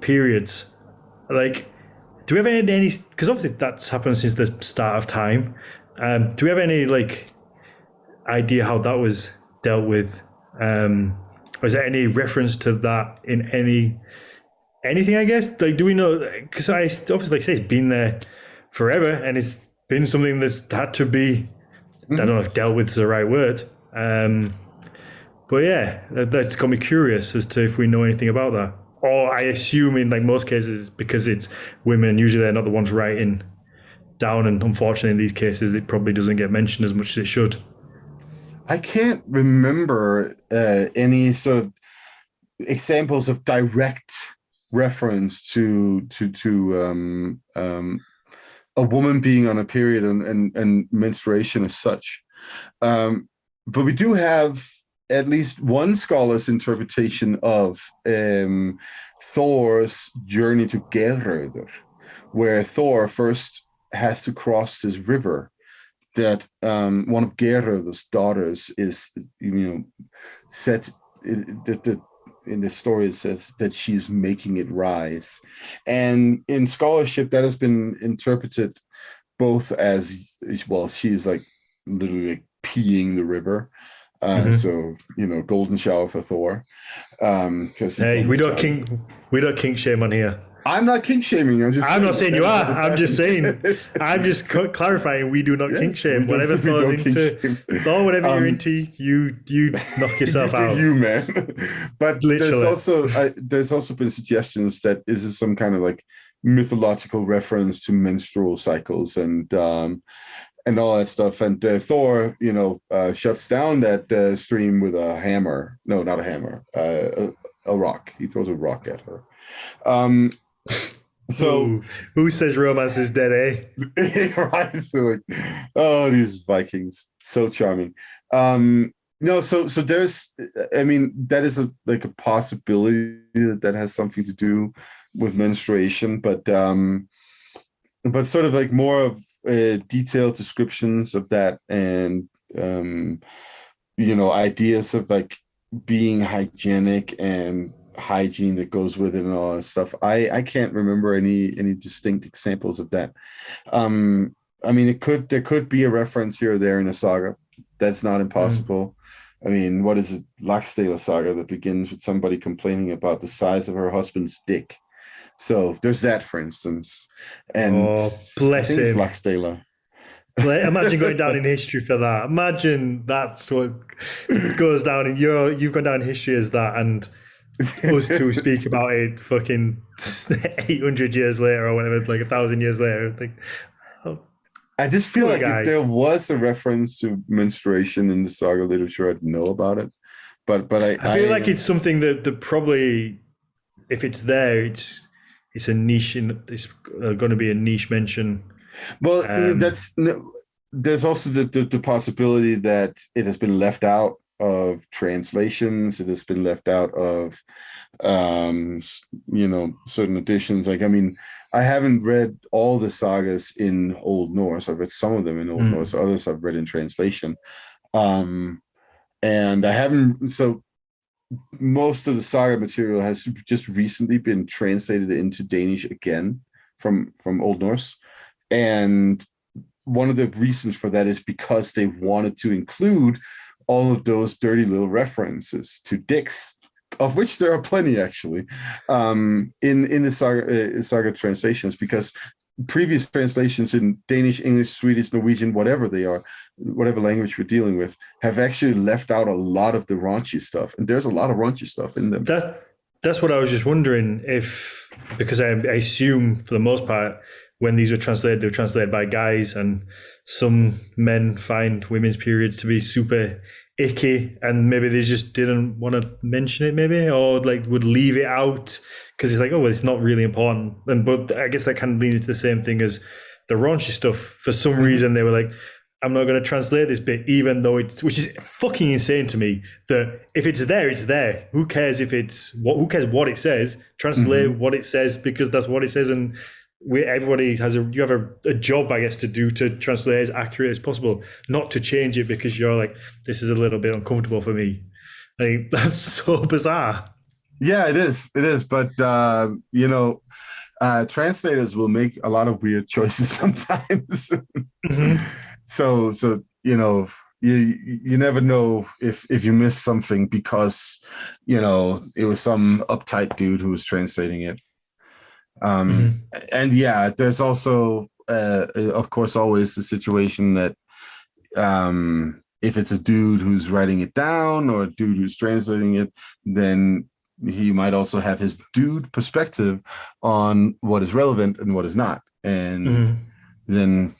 periods, like, do we have any? Because obviously that's happened since the start of time. Do we have any like idea how that was dealt with? Was there any reference to that in anything? I guess. Like, do we know? Because I obviously, like I say, it's been there forever, and it's been something that's had to be. I don't know if dealt with is the right word. But yeah, that's got me curious as to if we know anything about that. Or I assume in like most cases, because it's women, and usually they're not the ones writing down. And unfortunately, in these cases, it probably doesn't get mentioned as much as it should. I can't remember any sort of examples of direct reference to a woman being on a period and menstruation as such. But we do have at least one scholar's interpretation of Thor's journey to Geirröður, where Thor first has to cross this river that one of Geirröður's daughters is, said that in the story it says that she's making it rise. And in scholarship, that has been interpreted both as, well, she's like literally like peeing the river. So, golden shower for Thor. Because hey, we don't kink shame on here. I'm not kink shaming. I'm not saying you are. I'm just saying. I'm just clarifying. We do not kink shame. Whatever Thor's into, Thor, whatever you're into, you knock yourself out. You man. But literally, there's also been suggestions that this is some kind of like mythological reference to menstrual cycles and all that stuff. And Thor, shuts down that stream with a hammer. No, not a hammer. A rock. He throws a rock at her. So who says romance is dead, eh? Right. So like, oh, these Vikings, so charming. No, so there's, that is a possibility that has something to do with menstruation, but sort of like more of detailed descriptions of that, and ideas of like being hygienic and hygiene that goes with it and all that stuff. I can't remember any distinct examples of that. There could be a reference here or there in a saga. That's not impossible. What is it? Laxdæla saga that begins with somebody complaining about the size of her husband's dick. So there's that, for instance. And bless him. It's Laxdæla. Imagine going down in history for that. Imagine that's what goes down in you've gone down in history as that, and us two speak about it fucking 800 years later or whatever, like 1,000 years later. I just feel like if there was a reference to menstruation in the saga literature, I'd know about it. But I feel like it's something that probably, if it's there, it's a niche. It's going to be a niche mention. Well, there's also the possibility that it has been left out of translations. It has been left out of, certain editions. I haven't read all the sagas in Old Norse. I've read some of them in Old Norse. Others I've read in translation. And I haven't. So most of the saga material has just recently been translated into Danish again from Old Norse. And one of the reasons for that is because they wanted to include all of those dirty little references to dicks, of which there are plenty actually, in the saga translations, because previous translations in Danish, English, Swedish, Norwegian, whatever they are, whatever language we're dealing with, have actually left out a lot of the raunchy stuff, and there's a lot of raunchy stuff in them. That's what I was just wondering, because I assume for the most part, when these were translated, they were translated by guys, and some men find women's periods to be super icky, and maybe they just didn't want to mention it, maybe, or like would leave it out because it's like, oh, well, it's not really important. But I guess that kind of leads into the same thing as the raunchy stuff. For some reason, they were like, I'm not going to translate this bit, even though which is fucking insane to me, that if it's there, it's there. Who cares who cares what it says? Translate what it says, because that's what it says. And everybody you have a job, I guess, to do, to translate as accurate as possible, not to change it because you're like, this is a little bit uncomfortable for me. Like, that's so bizarre. Yeah, it is. It is. But translators will make a lot of weird choices sometimes. Hmm. So you never know if you miss something because it was some uptight dude who was translating it. Hmm. And yeah, there's also of course always the situation that if it's a dude who's writing it down or a dude who's translating it, then he might also have his dude perspective on what is relevant and what is not. And Hmm. then,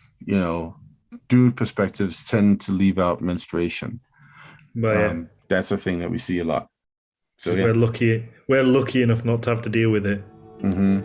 dude perspectives tend to leave out menstruation. But yeah, That's a thing that we see a lot. So because yeah. we're lucky enough not to have to deal with it. Hmm.